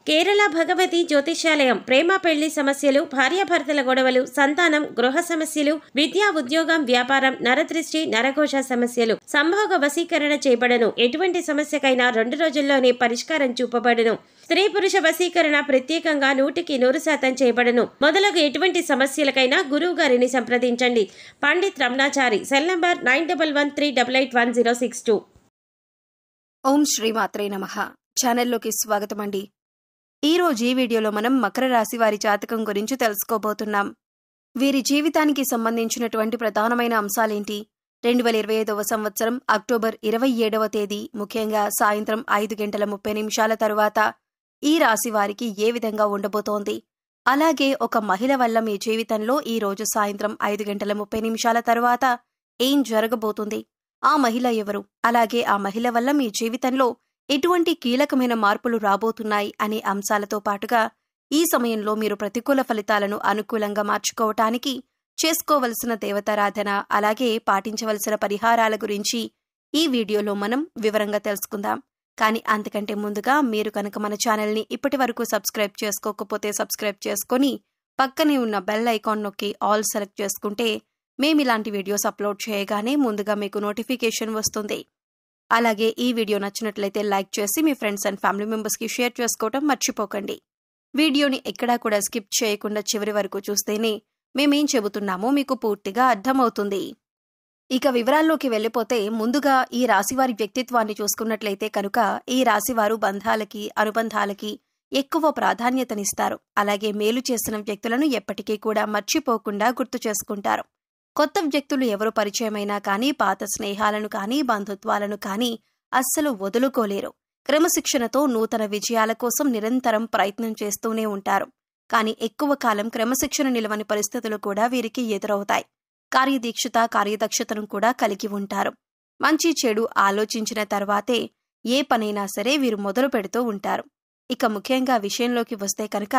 కేరళ భగవతి జ్యోతిష్యాలయం ప్రేమ పెళ్లి సమస్యలు, భార్యాభర్తల గొడవలు, సంతానం, గృహ సమస్యలు, విద్యా ఉద్యోగం, వ్యాపారం, నరదృష్టి, నరఘోష సమస్యలు, సంభోగ వశీకరణ చేయబడను. ఎటువంటి సమస్యకైనా 2 రోజుల్లోనే పరిష్కారం చూపబడును. స్త్రీ పురుష వశీకరణ ప్రత్యేకంగా 100% చేయబడను. మొదలగు ఎటువంటి సమస్యలకైనా గురువు గారిని సంప్రదించండి. పండిత్ రమణాచారి. Cell number 9113881062. ఓం శ్రీ మాత్రే నమః. ఛానల్లోకి స్వాగతం అండి. ఈ రోజు ఈ వీడియోలో మనం మకర రాశి వారి జాతకం గురించి తెలుసుకోబోతున్నాం. వీరి జీవితానికి సంబంధించినటువంటి ప్రధానమైన అంశాలేంటి? 2025వ సంవత్సరం అక్టోబర్ 27వ తేదీ ముఖ్యంగా సాయంత్రం 5:30 తరువాత ఈ రాశి వారికి ఏ విధంగా ఉండబోతోంది? అలాగే ఒక మహిళ వల్ల మీ జీవితంలో ఈ రోజు సాయంత్రం 5:30 తరువాత ఏం జరగబోతుంది? ఆ మహిళ ఎవరు? అలాగే ఆ మహిళ వల్ల మీ జీవితంలో ఎటువంటి కీలకమైన మార్పులు రాబోతున్నాయి అనే అంశాలతో పాటుగా ఈ సమయంలో మీరు ప్రతికూల ఫలితాలను అనుకూలంగా మార్చుకోవటానికి చేసుకోవలసిన దేవతారాధన, అలాగే పాటించవలసిన పరిహారాల గురించి ఈ వీడియోలో మనం వివరంగా తెలుసుకుందాం. కానీ అంతకంటే ముందుగా మీరు కనుక మన ఛానల్ని ఇప్పటి వరకు సబ్స్క్రైబ్ చేసుకోకపోతే సబ్స్క్రైబ్ చేసుకొని పక్కనే ఉన్న బెల్ ఐకాన్ నొక్కి ఆల్ సెలెక్ట్ చేసుకుంటే మేమిలాంటి వీడియోస్ అప్లోడ్ చేయగానే ముందుగా మీకు నోటిఫికేషన్ వస్తుంది. అలాగే ఈ వీడియో నచ్చినట్లయితే లైక్ చేసి మీ ఫ్రెండ్స్ అండ్ ఫ్యామిలీ మెంబర్స్కి షేర్ చేసుకోవడం మర్చిపోకండి. వీడియోని ఎక్కడా కూడా స్కిప్ చేయకుండా చివరి వరకు చూస్తేనే మేమేం చెబుతున్నామో మీకు పూర్తిగా అర్థమవుతుంది. ఇక వివరాల్లోకి వెళ్ళిపోతే ముందుగా ఈ రాశివారి వ్యక్తిత్వాన్ని చూసుకున్నట్లయితే కనుక ఈ రాశివారు బంధాలకి, అనుబంధాలకి ఎక్కువ ప్రాధాన్యతనిస్తారు. అలాగే మేలు చేసిన వ్యక్తులను ఎప్పటికీ కూడా మర్చిపోకుండా గుర్తు చేసుకుంటారు. కొత్త వ్యక్తులు ఎవరు పరిచయమైనా కానీ పాత స్నేహాలను కానీ బంధుత్వాలను కానీ అస్సలు వదులుకోలేరు. క్రమశిక్షణతో నూతన విజయాల కోసం నిరంతరం ప్రయత్నం చేస్తూనే ఉంటారు. కానీ ఎక్కువ కాలం క్రమశిక్షణ నిలవని పరిస్థితులు కూడా వీరికి ఎదురవుతాయి. కార్యదీక్షత, కార్యదక్షతను కూడా కలిగి ఉంటారు. మంచి చెడు ఆలోచించిన తర్వాతే ఏ పనైనా సరే వీరు మొదలు పెడుతూ ఉంటారు. ఇక ముఖ్యంగా విషయంలోకి వస్తే కనుక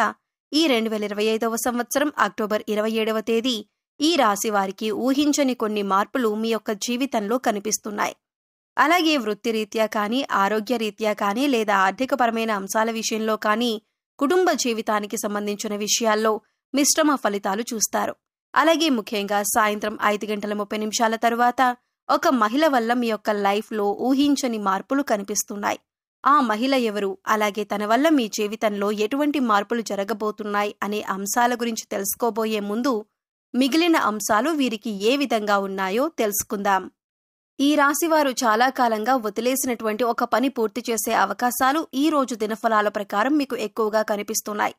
ఈ 2025వ సంవత్సరం అక్టోబర్ 27వ తేదీ ఈ రాశి వారికి ఊహించని కొన్ని మార్పులు మీ యొక్క జీవితంలో కనిపిస్తున్నాయి. అలాగే వృత్తిరీత్యా కానీ, ఆరోగ్యరీత్యా కానీ, లేదా ఆర్థికపరమైన అంశాల విషయంలో కానీ, కుటుంబ జీవితానికి సంబంధించిన విషయాల్లో మిశ్రమ ఫలితాలు చూస్తారు. అలాగే ముఖ్యంగా సాయంత్రం 5:30 తరువాత ఒక మహిళ వల్ల మీ యొక్క లైఫ్లో ఊహించని మార్పులు కనిపిస్తున్నాయి. ఆ మహిళ ఎవరు? అలాగే తన వల్ల మీ జీవితంలో ఎటువంటి మార్పులు జరగబోతున్నాయి అనే అంశాల గురించి తెలుసుకోబోయే ముందు మిగిలిన అంశాలు వీరికి ఏ విధంగా ఉన్నాయో తెలుసుకుందాం. ఈ రాశివారు చాలా కాలంగా వదిలేసినటువంటి ఒక పని పూర్తి చేసే అవకాశాలు ఈ రోజు దినఫలాల ప్రకారం మీకు ఎక్కువగా కనిపిస్తున్నాయి.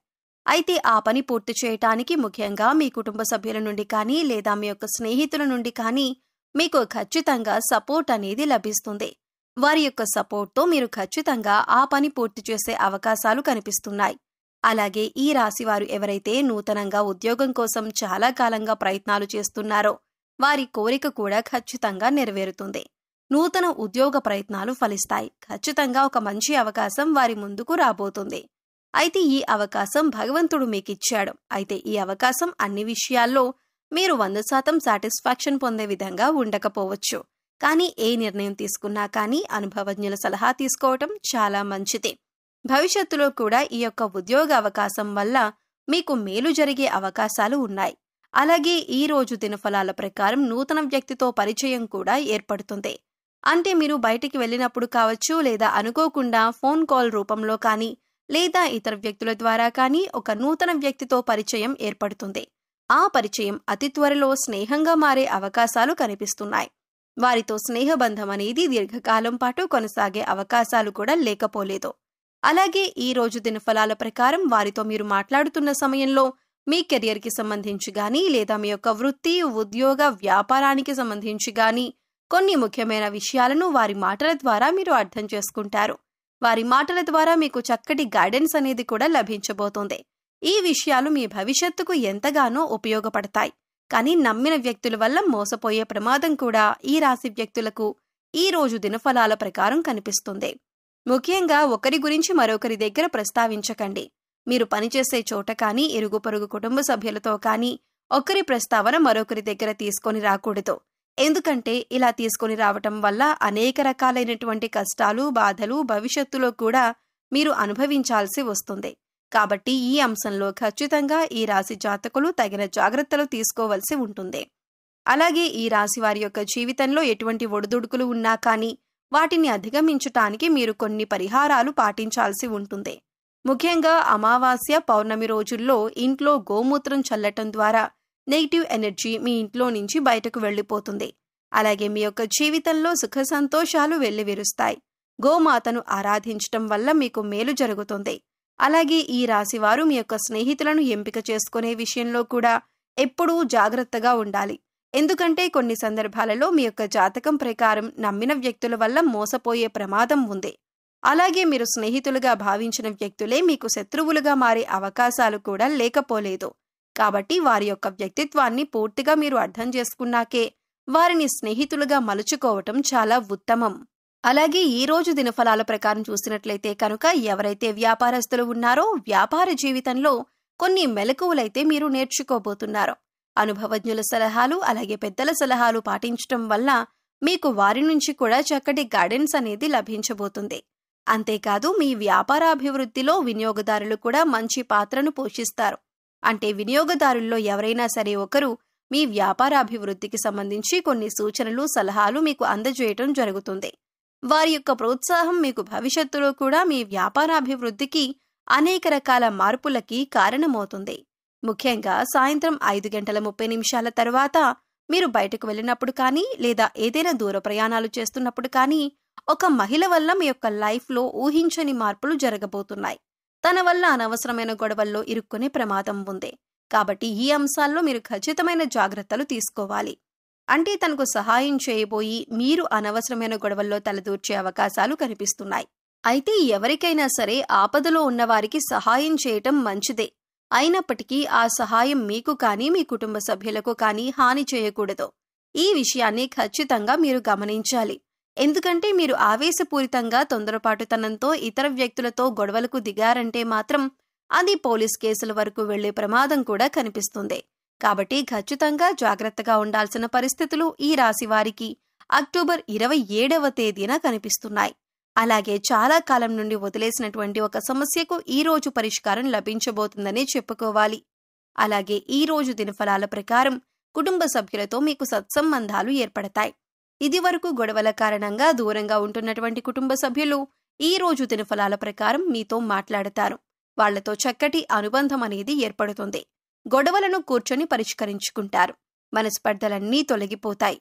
అయితే ఆ పని పూర్తి చేయటానికి ముఖ్యంగా మీ కుటుంబ సభ్యుల నుండి కానీ, లేదా మీ యొక్క స్నేహితుల నుండి కానీ మీకు ఖచ్చితంగా సపోర్ట్ అనేది లభిస్తుంది. వారి యొక్క సపోర్ట్తో మీరు ఖచ్చితంగా ఆ పని పూర్తి చేసే అవకాశాలు కనిపిస్తున్నాయి. అలాగే ఈ రాశివారు ఎవరైతే నూతనంగా ఉద్యోగం కోసం చాలా కాలంగా ప్రయత్నాలు చేస్తున్నారో వారి కోరిక కూడా ఖచ్చితంగా నెరవేరుతుంది. నూతన ఉద్యోగ ప్రయత్నాలు ఫలిస్తాయి. ఖచ్చితంగా ఒక మంచి అవకాశం వారి ముందుకు రాబోతుంది. అయితే ఈ అవకాశం భగవంతుడు మీకిచ్చాడు. అయితే ఈ అవకాశం అన్ని విషయాల్లో మీరు 100% సాటిస్ఫాక్షన్ పొందే విధంగా ఉండకపోవచ్చు. కానీ ఏ నిర్ణయం తీసుకున్నా కానీ అనుభవజ్ఞుల సలహా తీసుకోవటం చాలా మంచిది. భవిష్యత్తులో కూడా ఈ యొక్క ఉద్యోగ అవకాశం వల్ల మీకు మేలు జరిగే అవకాశాలు ఉన్నాయి. అలాగే ఈ రోజు దినఫలాల ప్రకారం నూతన వ్యక్తితో పరిచయం కూడా ఏర్పడుతుంది. అంటే మీరు బయటికి వెళ్ళినప్పుడు కావచ్చు, లేదా అనుకోకుండా ఫోన్ కాల్ రూపంలో కానీ, లేదా ఇతర వ్యక్తుల ద్వారా కానీ ఒక నూతన వ్యక్తితో పరిచయం ఏర్పడుతుంది. ఆ పరిచయం అతి త్వరలో స్నేహంగా మారే అవకాశాలు కనిపిస్తున్నాయి. వారితో స్నేహబంధం అనేది దీర్ఘకాలం పాటు కొనసాగే అవకాశాలు కూడా లేకపోలేదు. అలాగే ఈ రోజు దినఫలాల ప్రకారం వారితో మీరు మాట్లాడుతున్న సమయంలో మీ కెరియర్కి సంబంధించి గానీ, లేదా మీ యొక్క వృత్తి, ఉద్యోగ, వ్యాపారానికి సంబంధించి గానీ కొన్ని ముఖ్యమైన విషయాలను వారి మాటల ద్వారా మీరు అర్థం చేసుకుంటారు. వారి మాటల ద్వారా మీకు చక్కటి గైడెన్స్ అనేది కూడా లభించబోతోంది. ఈ విషయాలు మీ భవిష్యత్తుకు ఎంతగానో ఉపయోగపడతాయి. కానీ నమ్మిన వ్యక్తుల వల్ల మోసపోయే ప్రమాదం కూడా ఈ రాశి వ్యక్తులకు ఈ రోజు దినఫలాల ప్రకారం కనిపిస్తుంది. ముఖ్యంగా ఒకరి గురించి మరొకరి దగ్గర ప్రస్తావించకండి. మీరు పనిచేసే చోట కానీ, ఇరుగు పొరుగు కుటుంబ సభ్యులతో కానీ ఒకరి ప్రస్తావన మరొకరి దగ్గర తీసుకొని రాకూడదు. ఎందుకంటే ఇలా తీసుకొని రావటం వల్ల అనేక రకాలైనటువంటి కష్టాలు, బాధలు భవిష్యత్తులో కూడా మీరు అనుభవించాల్సి వస్తుంది. కాబట్టి ఈ అంశంలో ఖచ్చితంగా ఈ రాశి జాతకులు తగిన జాగ్రత్తలు తీసుకోవలసి ఉంటుంది. అలాగే ఈ రాశి వారి యొక్క జీవితంలో ఎటువంటి ఒడిదుడుకులు ఉన్నా కానీ వాటిని అధిగమించటానికి మీరు కొన్ని పరిహారాలు పాటించాల్సి ఉంటుంది. ముఖ్యంగా అమావాస్య, పౌర్ణమి రోజుల్లో ఇంట్లో గోమూత్రం చల్లటం ద్వారా నెగిటివ్ ఎనర్జీ మీ ఇంట్లో నుంచి బయటకు వెళ్లిపోతుంది. అలాగే మీ యొక్క జీవితంలో సుఖ సంతోషాలు వెల్లివిరుస్తాయి. గోమాతను ఆరాధించటం వల్ల మీకు మేలు జరుగుతుంది. అలాగే ఈ రాశివారు మీ యొక్క స్నేహితులను ఎంపిక చేసుకునే విషయంలో కూడా ఎప్పుడూ జాగ్రత్తగా ఉండాలి. ఎందుకంటే కొన్ని సందర్భాలలో మీ యొక్క జాతకం ప్రకారం నమ్మిన వ్యక్తుల వల్ల మోసపోయే ప్రమాదం ఉంది. అలాగే మీరు స్నేహితులుగా భావించిన వ్యక్తులే మీకు శత్రువులుగా మారే అవకాశాలు కూడా లేకపోలేదు. కాబట్టి వారి యొక్క వ్యక్తిత్వాన్ని పూర్తిగా మీరు అర్థం చేసుకున్నాకే వారిని స్నేహితులుగా మలుచుకోవటం చాలా ఉత్తమం. అలాగే ఈ రోజు దినఫలాల ప్రకారం చూసినట్లయితే కనుక ఎవరైతే వ్యాపారస్తులు ఉన్నారో వ్యాపార జీవితంలో కొన్ని మెలకువలైతే మీరు నేర్చుకోబోతున్నారు. అనుభవజ్ఞుల సలహాలు అలాగే పెద్దల సలహాలు పాటించటం వల్ల మీకు వారి నుంచి కూడా చక్కటి గైడెన్స్ అనేది లభించబోతుంది. అంతేకాదు మీ వ్యాపారాభివృద్ధిలో వినియోగదారులు కూడా మంచి పాత్రను పోషిస్తారు. అంటే వినియోగదారుల్లో ఎవరైనా సరే ఒకరు మీ వ్యాపారాభివృద్ధికి సంబంధించి కొన్ని సూచనలు, సలహాలు మీకు అందజేయటం జరుగుతుంది. వారి యొక్క ప్రోత్సాహం మీకు భవిష్యత్తులో కూడా మీ వ్యాపారాభివృద్ధికి అనేక రకాల మార్పులకి కారణమవుతుంది. ముఖ్యంగా సాయంత్రం 5:30 తర్వాత మీరు బయటకు వెళ్ళినప్పుడు కానీ లేదా ఏదైనా దూర ప్రయాణాలు చేస్తున్నప్పుడు కానీ ఒక మహిళ వల్ల మీ యొక్క లైఫ్లో ఊహించని మార్పులు జరగబోతున్నాయి. తన వల్ల అనవసరమైన గొడవల్లో ఇరుక్కునే ప్రమాదం ఉంది. కాబట్టి ఈ అంశాల్లో మీరు ఖచ్చితమైన జాగ్రత్తలు తీసుకోవాలి. అంటే తనకు సహాయం చేయబోయి మీరు అనవసరమైన గొడవల్లో తలదూర్చే అవకాశాలు కనిపిస్తున్నాయి. అయితే ఎవరికైనా సరే ఆపదలో ఉన్నవారికి సహాయం చేయటం మంచిదే. అయినప్పటికీ ఆ సహాయం మీకు కానీ మీ కుటుంబ సభ్యులకు కానీ హాని చేయకూడదు. ఈ విషయాన్ని ఖచ్చితంగా మీరు గమనించాలి. ఎందుకంటే మీరు ఆవేశపూరితంగా తొందరపాటుతనంతో ఇతర వ్యక్తులతో గొడవలకు దిగారంటే మాత్రం అది పోలీస్ కేసుల వరకు వెళ్లే ప్రమాదం కూడా కనిపిస్తుంది. కాబట్టి ఖచ్చితంగా జాగ్రత్తగా ఉండాల్సిన పరిస్థితులు ఈ రాశి వారికి అక్టోబర్ 27వ తేదీన కనిపిస్తున్నాయి. అలాగే చాలా కాలం నుండి వదిలేసినటువంటి ఒక సమస్యకు ఈ రోజు పరిష్కారం లభించబోతుందని చెప్పుకోవాలి. అలాగే ఈ రోజు దినఫలాల ప్రకారం కుటుంబ సభ్యులతో మీకు సత్సంబంధాలు ఏర్పడతాయి. ఇదివరకు గొడవల కారణంగా దూరంగా ఉంటున్నటువంటి కుటుంబ సభ్యులు ఈ రోజు దినఫలాల ప్రకారం మీతో మాట్లాడతారు. వాళ్లతో చక్కటి అనుబంధం అనేది ఏర్పడుతుంది. గొడవలను కూర్చొని పరిష్కరించుకుంటారు. మనస్పర్ధలన్నీ తొలగిపోతాయి.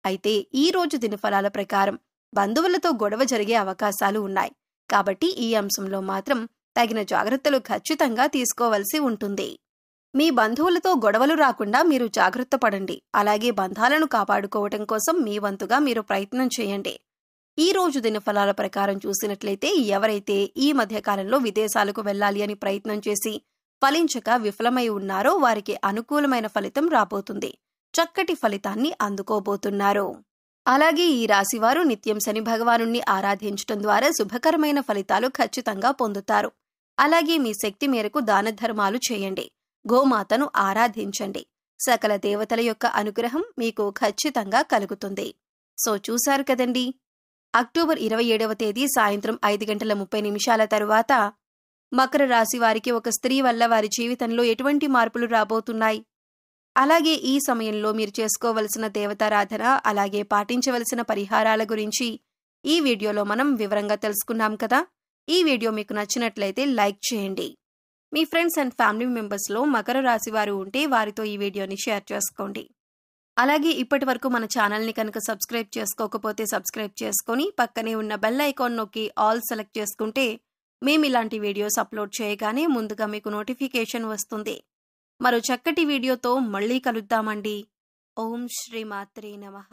అయితే ఈ రోజు దినఫలాల ప్రకారం బంధువులతో గొడవ జరిగే అవకాశాలు ఉన్నాయి. కాబట్టి ఈ అంశంలో మాత్రం తగిన జాగ్రత్తలు ఖచ్చితంగా తీసుకోవలసి ఉంటుంది. మీ బంధువులతో గొడవలు రాకుండా మీరు జాగ్రత్త పడండి. అలాగే బంధాలను కాపాడుకోవటం కోసం మీ వంతుగా మీరు ప్రయత్నం చేయండి. ఈ రోజు దినఫలాల ప్రకారం చూసినట్లయితే ఎవరైతే ఈ మధ్యకాలంలో విదేశాలకు వెళ్లాలి అని ప్రయత్నం చేసి ఫలించక విఫలమై ఉన్నారో వారికి అనుకూలమైన ఫలితం రాబోతుంది. చక్కటి ఫలితాన్ని అందుకోబోతున్నారు. అలాగే ఈ రాశివారు నిత్యం శని భగవానుణ్ణి ఆరాధించటం ద్వారా శుభకరమైన ఫలితాలు ఖచ్చితంగా పొందుతారు. అలాగే మీ శక్తి మేరకు దాన ధర్మాలు చేయండి. గోమాతను ఆరాధించండి. సకల దేవతల యొక్క అనుగ్రహం మీకు ఖచ్చితంగా కలుగుతుంది. సో చూశారు కదండి, అక్టోబర్ 27వ తేదీ సాయంత్రం 5:30 తరువాత మకర రాశి వారికి ఒక స్త్రీ వల్ల వారి జీవితంలో ఎటువంటి మార్పులు రాబోతున్నాయి, అలాగే ఈ సమయంలో మీరు చేసుకోవలసిన దేవతారాధన అలాగే పాటించవలసిన పరిహారాల గురించి ఈ వీడియోలో మనం వివరంగా తెలుసుకున్నాం కదా. ఈ వీడియో మీకు నచ్చినట్లయితే లైక్ చేయండి. మీ ఫ్రెండ్స్ అండ్ ఫ్యామిలీ మెంబర్స్లో మకర రాశి వారు ఉంటే వారితో ఈ వీడియోని షేర్ చేసుకోండి. అలాగే ఇప్పటి వరకు మన ఛానల్ని కనుక సబ్స్క్రైబ్ చేసుకోకపోతే సబ్స్క్రైబ్ చేసుకొని పక్కనే ఉన్న బెల్ ఐకాన్ నొక్కి ఆల్ సెలెక్ట్ చేసుకుంటే మేము ఇలాంటి వీడియోస్ అప్లోడ్ చేయగానే ముందుగా మీకు నోటిఫికేషన్ వస్తుంది. మరో చక్కటి వీడియోతో మళ్ళీ కలుద్దామండి. ఓం శ్రీ మాత్రే నమః.